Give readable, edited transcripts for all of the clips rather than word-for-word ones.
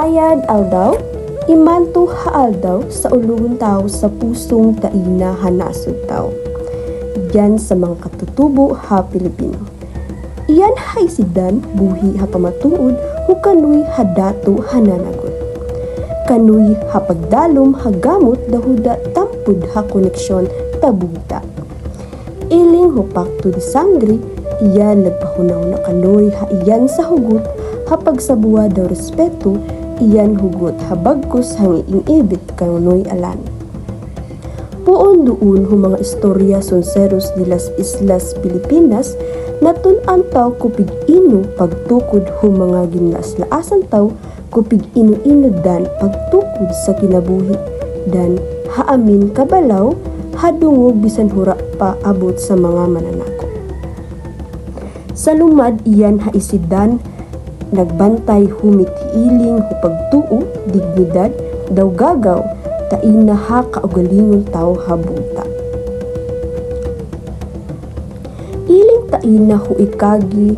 Mayad aldaw, imanto haaldaw sa ulugon tao sa pusong taina hanasod tao. Yan sa mga katutubo ha Pilipino. Iyan hay sidan buhi ha pamatuod hukanoy hadato hananagot. Kanoy ha pagdalom ha gamot dahuda tampud ha koneksyon tabugta. Iling hupakto di sangre, iyan nagpahunaw na kanoy ha iyan sa hugot ha pagsabuwa daw respeto, iyan hugot ha bagkos hangiing ibit kanoy alan. Puon doon hu mga istorya sonseros de las Islas Pilipinas natun ang tao kupig ino pagtukod hu mga ginlaslaasan tao kupig ino-ino dan pagtukod sa kinabuhi dan haamin kabalaw hadungog bisan hura pa abot sa mga mananako. Sa lumad iyan haisidan nagbantay humitiiling hu pagtuo dignidad daw gagaw taina ha kaugalingon tao habuta. Iling taina hu ikagi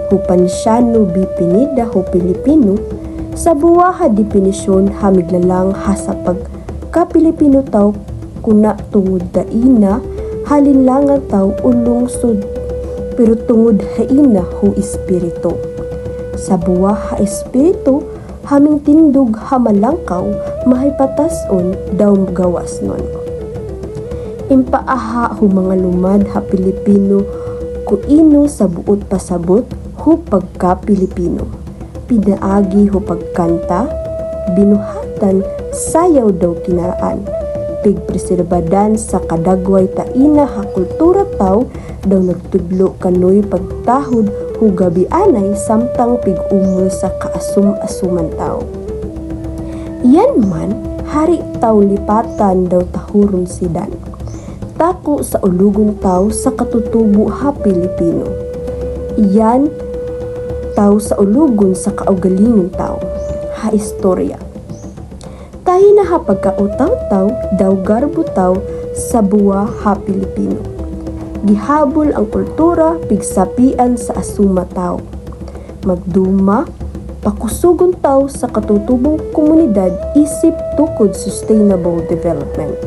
hu pansyano bipinida hu Pilipino sa buwa ha definisyon ha miglalang ha sa pagka-Pilipino tao kuna tungod taina halinlangan tao ulungsod pero tungod haina hu espiritu. Sa buwa ha espiritu haming tindog hamalangkaw mahipatason daw gawas nun. Impaaha hu mga lumad ha Pilipino kuino sa buot pasabot hu pagka-Pilipino. Pinaagi hu pagkanta, binuhatan sayaw daw kinaraan. Pigpreserbadan sa kadagway taina ha kultura taw daw nagtudlo kanoy pagtahod hu gabi anay samtang pig-umol sa kaasum-asuman tao. Iyan man, hari tao lipatan daw tahuron sidan. Tako sa ulugon tao sa katutubo ha Pilipino. Iyan tao sa ulugon sa kaugalingon tao ha istorya. Tahi na ha pagkautaw-taw daw garbo tao sa buwa ha Pilipino. Gihabol ang kultura pigsapian sa asuma tao. Magduma, pakusugon tao sa katutubong komunidad isip tukod sustainable development.